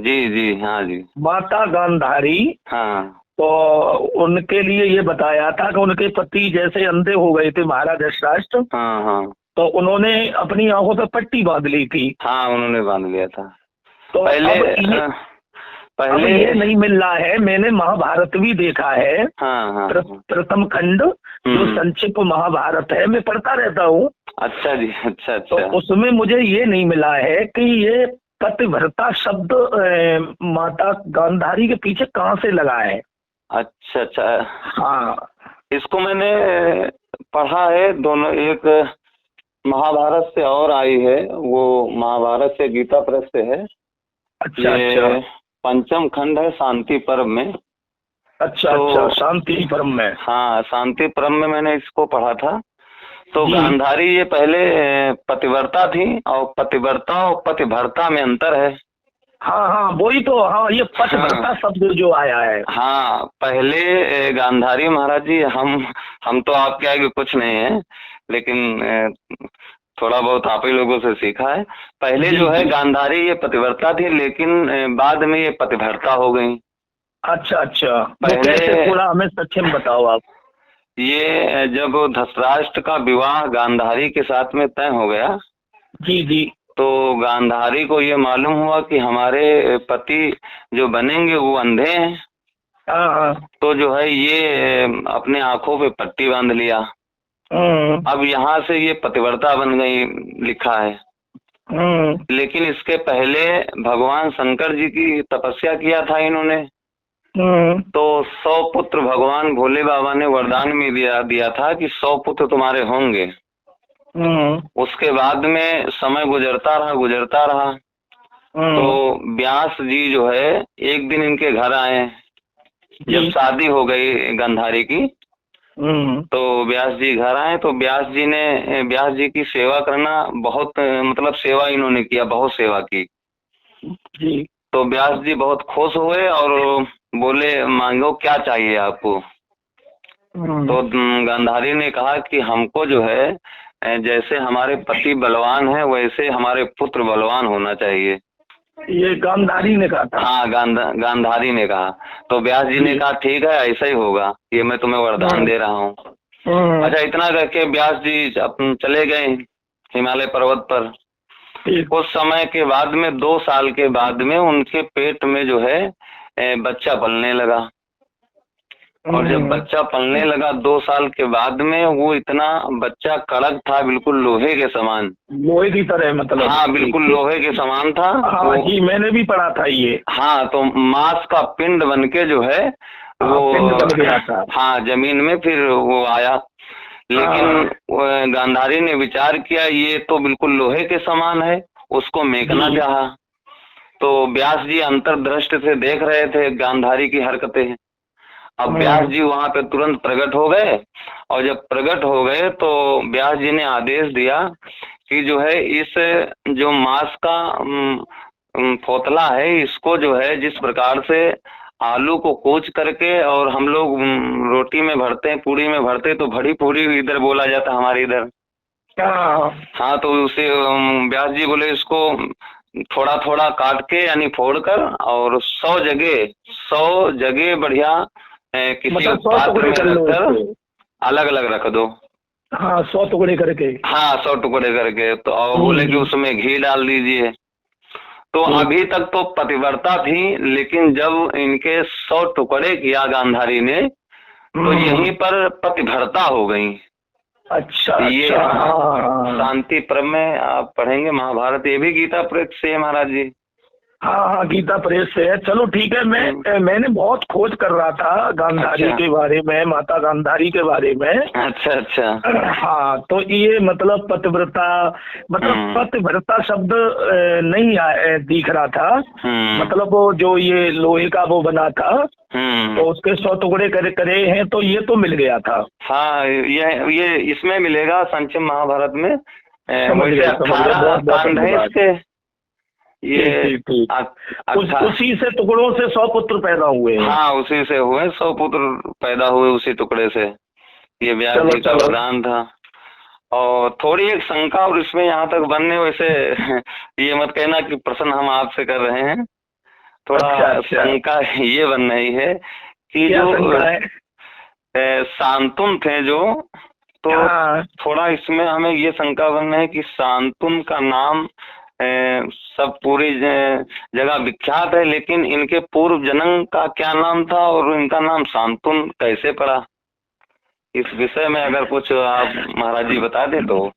जी जी, हाँ जी, माता गांधारी। हाँ तो उनके लिए ये बताया था कि उनके पति जैसे अंधे हो गए थे महाराज धृतराष्ट्र, हाँ हाँ तो उन्होंने अपनी आंखों पे पट्टी बांध ली थी। हाँ, उन्होंने बांध लिया था तो पहले। अब पहले ये नहीं मिल रहा है। मैंने महाभारत भी देखा है, हाँ हाँ हाँ। प्रथम खंड जो हम्म। संक्षिप्त महाभारत है, मैं पढ़ता रहता हूँ। अच्छा जी, अच्छा तो अच्छा। उसमें मुझे ये नहीं मिला है कि ये पतिव्रता शब्द माता गांधारी के पीछे कहाँ से लगा है। अच्छा अच्छा, हाँ। इसको मैंने पढ़ा है दोनों, एक महाभारत से और आई है, वो महाभारत से गीता प्रेस से है। अच्छा अच्छा ये पंचम खंड है, शांति पर्व में। अच्छा तो अच्छा, शांति परम में। हाँ, शांति पर्व में मैंने इसको पढ़ा था। तो जी। गांधारी ये पहले पतिव्रता थी, और पतिव्रता और पतिभरता में अंतर है। हाँ हाँ, वही तो। हाँ, ये हाँ पतिव्रता शब्द जो आया है। हाँ, पहले गांधारी महाराज जी, हम तो आपके आगे कुछ नहीं है, लेकिन थोड़ा बहुत आप ही लोगों से सीखा है। पहले जी जो है जी। गांधारी ये पतिव्रता थी, लेकिन बाद में ये पतिभरता हो गई। अच्छा अच्छा, वो पहले कैसे, थोड़ा हमें सक्षम बताओ आप। ये जब धृतराष्ट्र का विवाह गांधारी के साथ में तय हो गया, जी जी। तो गांधारी को ये मालूम हुआ कि हमारे पति जो बनेंगे वो अंधे हैं। हाँ हाँ। तो जो है ये अपने आंखों पे पट्टी बांध लिया। अब यहाँ से ये पतिव्रता बन गई, लिखा है। हम्म लेकिन इसके पहले भगवान शंकर जी की तपस्या किया था इन्होंने। हम्म तो 100 पुत्र भगवान भोले बाबा ने वरदान में दिया दिया था कि 100 पुत्र तुम्हारे होंगे। हम्म उसके बाद में समय गुजरता रहा, गुजरता रहा। तो हम्म व्यास जी जो है एक दिन इनके घर आए, जब जी। शादी हो गई गांधारी की। हम्म तो व्यास जी घर आए, तो व्यास जी की सेवा करना बहुत, मतलब सेवा इन्होंने किया, बहुत सेवा की। जी। तो व्यास जी बहुत खुश हुए और बोले, मांगो क्या चाहिए आपको। तो गांधारी ने कहा कि हमको जो है जैसे हमारे पति बलवान है, वैसे हमारे पुत्र बलवान होना चाहिए। ये गांधारी ने कहा था। हाँ, गांधारी ने कहा। तो व्यास जी ने जी। कहा ठीक है, ऐसा ही होगा, ये मैं तुम्हें वरदान हम्म दे रहा हूँ। हम्म। अच्छा, इतना करके व्यास जी चले गए हिमालय पर्वत पर। ठीक। कुछ समय के बाद में, 2 साल के बाद में, उनके पेट में जो है बच्चा पलने लगा। और जब हम्म। बच्चा पलने लगा 2 साल के बाद में, वो इतना बच्चा कड़क था, बिल्कुल लोहे के समान। लोहे की तरह मतलब। हाँ, ठीक बिल्कुल ठीक। लोहे के समान था हाँ वो। जी, मैंने भी पढ़ा था ये। हाँ, तो मांस का पिंड बन के जो है हाँ, पिंड वो, बन गया था। हाँ, जमीन में फिर वो आया। लेकिन हाँ गांधारी ने विचार किया, ये तो बिल्कुल लोहे के समान है, उसको मेकना जी। चाहा। तो व्यास जी अंतर्दृष्टि से देख रहे थे गांधारी की हरकतें। अब व्यास हम्म जी वहां पे तुरंत प्रकट हो गए। और जब प्रकट हो गए तो व्यास जी ने आदेश दिया कि जो है इस, जो मांस का फोतला है, इसको जो है जिस प्रकार से आलू को कूच करके और हम लोग रोटी में भरते हैं, पूड़ी में भरते हैं, तो भड़ी पूड़ी इधर बोला जाता है हमारे इधर। हाँ हाँ, तो उसे व्यास जी बोले, इसको थोड़ा थोड़ा काट के, यानी फोड़ कर, और 100 जगह बढ़िया किसी मतलब 100 पात्र टुकड़े में कर लो रखकर उसके। अलग अलग रख दो। हाँ, 100 टुकड़े करके। हाँ, 100 टुकड़े करके। तो और बोले कि उसमें घी डाल दीजिए। तो ठीक। अभी तक तो पतिव्रता थी, लेकिन जब इनके 100 टुकड़े किया गांधारी ने, तो यहीं पर पतिव्रता हो गई। अच्छा ये अच्छा। हाँ, हाँ हाँ शांति पर्व में आप पढ़ेंगे महाभारत, ये भी गीता प्रेत से है महाराज जी। हाँ हाँ, गीता प्रेस से है। चलो ठीक है। मैंने बहुत खोज कर रहा था गांधारी अच्छा के बारे में, माता गांधारी के बारे में। अच्छा अच्छा। हाँ, तो ये मतलब पतिव्रता, मतलब पतिव्रता शब्द नहीं दिख रहा था। मतलब वो जो ये लोहे का वो बना था, तो उसके 100 टुकड़े करे करे हैं, तो ये तो मिल गया था। हाँ, ये इसमें मिलेगा संक्षिप्त महाभारत में। समझ वैसे गया समझ गया, 18 बहुत बहुत कांड है धन्यवाद। इसके। ये ठीक ठीक ठीक। अच्छा, उसी से टुकड़ों से 100 पुत्र पैदा हुए हैं। हाँ, उसी से हुए 100 पुत्र पैदा हुए, उसी टुकड़े से। ये व्यास चलो जी का चलो। वरदान था। और थोड़ी एक शंका, और इसमें यहाँ तक बनने, वैसे ये मत कहना कि प्रश्न हम आपसे कर रहे हैं। थोड़ा शंका ये बन रही है कि जो शांतुन थे जो, तो थोड़ा इसमें हमें ये शंका बन रही है कि शांतुन का नाम सब पूरी जगह विख्यात है, लेकिन इनके पूर्व जन्म का क्या नाम था और इनका नाम शांतुन कैसे पड़ा? इस विषय में अगर कुछ आप महाराज जी बता दें तो।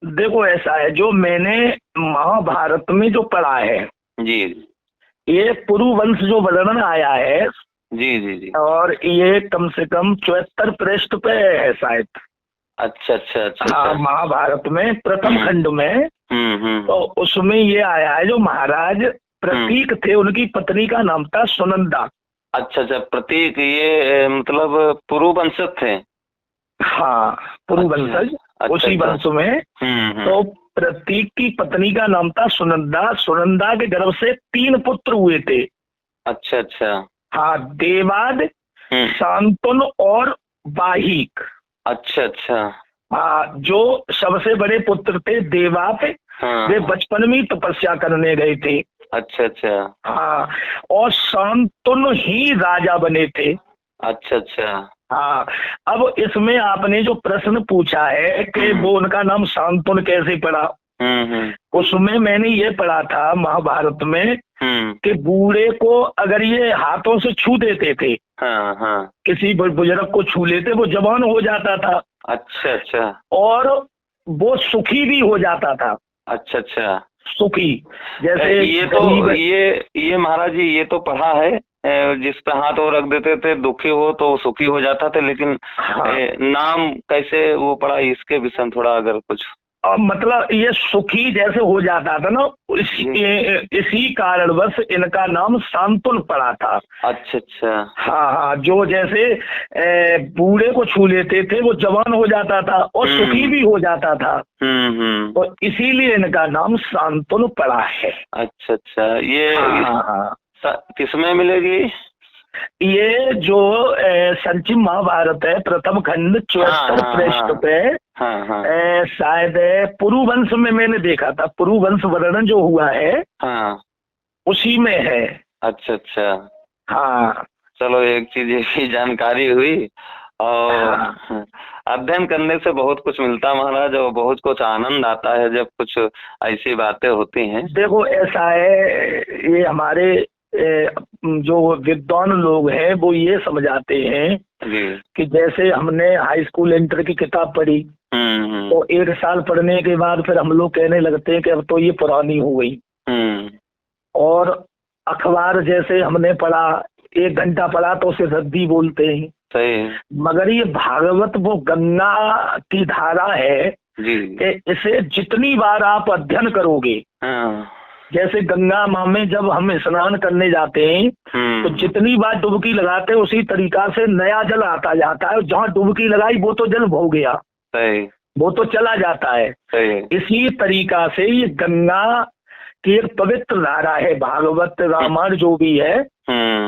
देखो ऐसा है, जो मैंने महाभारत में जो पढ़ा है जी, ये पुरुवंश जो वर्णन आया है जी जी जी, और ये कम से कम 74 पृष्ठ पे है शायद। अच्छा अच्छा अच्छा। हाँ, महाभारत में प्रथम खंड में तो उसमें ये आया है, जो महाराज प्रतीक थे उनकी पत्नी का नाम था सुनंदा। अच्छा अच्छा, प्रतीक ये मतलब पुरुवंश थे। हाँ, पुरुवंशज। अच्छा, उसी वंश में तो प्रतीक की पत्नी का नाम था सुनंदा। सुनंदा के गर्भ से 3 पुत्र हुए थे। अच्छा अच्छा। हाँ, देवाद, शांतुन और वाहिक। अच्छा अच्छा। हाँ, जो सबसे बड़े पुत्र थे देवात, वे बचपन में तपस्या करने गए थे। अच्छा अच्छा। हाँ, और शांतुन ही राजा बने थे। अच्छा अच्छा। हाँ, अब इसमें आपने जो प्रश्न पूछा है कि वो उनका नाम शांतुन कैसे पड़ा, उसमें मैंने ये पढ़ा था महाभारत में कि बूढ़े को अगर ये हाथों से छू देते थे, किसी बुजुर्ग को छू लेते, वो जवान हो जाता था। अच्छा अच्छा। और वो सुखी भी हो जाता था। अच्छा अच्छा, सुखी। जैसे ये महाराज जी ये तो पढ़ा है, जिस पे हाथ वो रख देते थे दुखी हो तो सुखी हो जाता था, लेकिन नाम कैसे वो पढ़ा इसके विषय में थोड़ा अगर कुछ। मतलब ये सुखी जैसे हो जाता था ना, इसी कारणवश इनका नाम शांतुन पड़ा था। अच्छा अच्छा। हाँ हाँ, जो जैसे बूढ़े को छू लेते थे वो जवान हो जाता था और सुखी भी हो जाता था, तो इसीलिए इनका नाम शांतुन पड़ा है। अच्छा अच्छा। ये किसमें मिलेगी? ये जो संचिव महाभारत है प्रथम खंड 74 पृष्ठ पे शायद पुरुवंश में मैंने देखा था, पुरुवंश वर्णन जो हुआ है उसी में है। अच्छा अच्छा। हाँ, चलो एक चीज की जानकारी हुई, और अध्ययन करने से बहुत कुछ मिलता है महाराज, और बहुत कुछ आनंद आता है जब कुछ ऐसी बातें होती हैं। देखो ऐसा है, ये हमारे जो विद्वान लोग हैं वो ये समझाते हैं कि जैसे हमने हाई स्कूल इंटर की किताब पढ़ी तो 1 साल पढ़ने के बाद फिर हम लोग कहने लगते हैं कि अब तो ये पुरानी हो गई। और अखबार जैसे हमने पढ़ा, 1 घंटा पढ़ा तो उसे रद्दी बोलते हैं। सही। मगर ये भागवत वो गंगा की धारा है कि इसे जितनी बार आप अध्ययन करोगे, जैसे गंगा माँ में जब हम स्नान करने जाते हैं तो जितनी बार डुबकी लगाते हैं उसी तरीका से नया जल आता जाता है, जहाँ डुबकी लगाई वो तो जल हो गया, वो तो चला जाता है। इसी तरीका से ये गंगा की एक पवित्र धारा है, भागवत रामायण जो भी है,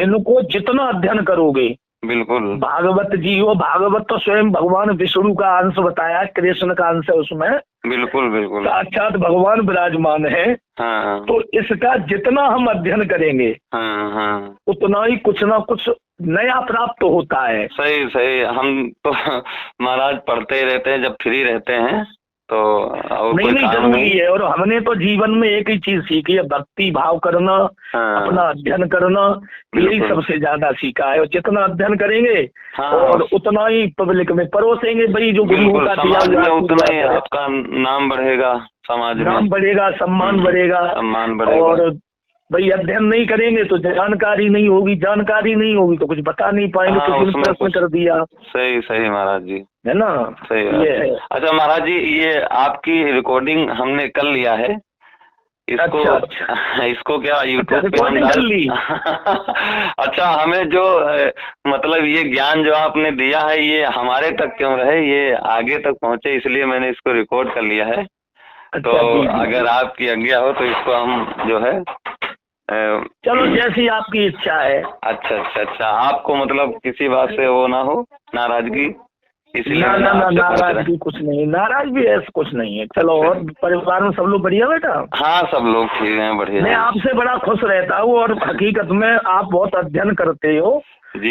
इनको जितना अध्ययन करोगे, बिल्कुल भागवत जी हो, भागवत तो स्वयं भगवान विष्णु का अंश बताया, कृष्ण का अंश है उसमें, बिल्कुल बिल्कुल साक्षात भगवान विराजमान है। तो इसका जितना हम अध्ययन करेंगे उतना ही कुछ ना कुछ नया प्राप्त होता है। सही सही। हम तो महाराज पढ़ते ही रहते हैं जब फ्री रहते हैं तो, नहीं जरूरी है। और हमने तो जीवन में एक ही चीज सीखी है, भक्ति भाव करना, अपना अध्ययन करना, यही सबसे ज्यादा सीखा है। और जितना अध्ययन करेंगे और उतना ही पब्लिक में परोसेंगे, भाई जो गुरु का दिया हुआ उतना ही आपका नाम बढ़ेगा, समाज में नाम बढ़ेगा, सम्मान बढ़ेगा, सम्मान बढ़ेगा। और भाई अध्ययन नहीं करेंगे तो जानकारी नहीं होगी, जानकारी नहीं होगी तो कुछ बता नहीं पाएंगे, किसी ने प्रश्न कर दिया। सही सही महाराज जी, है ना? सही है। अच्छा महाराज जी, ये आपकी रिकॉर्डिंग हमने कर लिया है, इसको इसको क्या यूट्यूब पे हम डाल ली? अच्छा, हमें जो मतलब ये ज्ञान जो आपने दिया है ये हमारे तक क्यों रहे, ये आगे तक पहुंचे, इसलिए मैंने इसको रिकॉर्ड कर लिया है। तो अगर आपकी आज्ञा हो तो इसको हम जो है चलो जैसी आपकी इच्छा है। अच्छा अच्छा अच्छा। आपको मतलब किसी बात से वो ना हो नाराजगी, इसलिए ना नाराज भी कुछ नहीं, नाराज भी ऐसा कुछ नहीं है। चलो, और परिवार में सब लोग बढ़िया बेटा? हाँ, सब लोग ठीक हैं, बढ़िया। मैं आपसे बड़ा खुश रहता हूँ, और हकीकत में आप बहुत अध्ययन करते हो। जी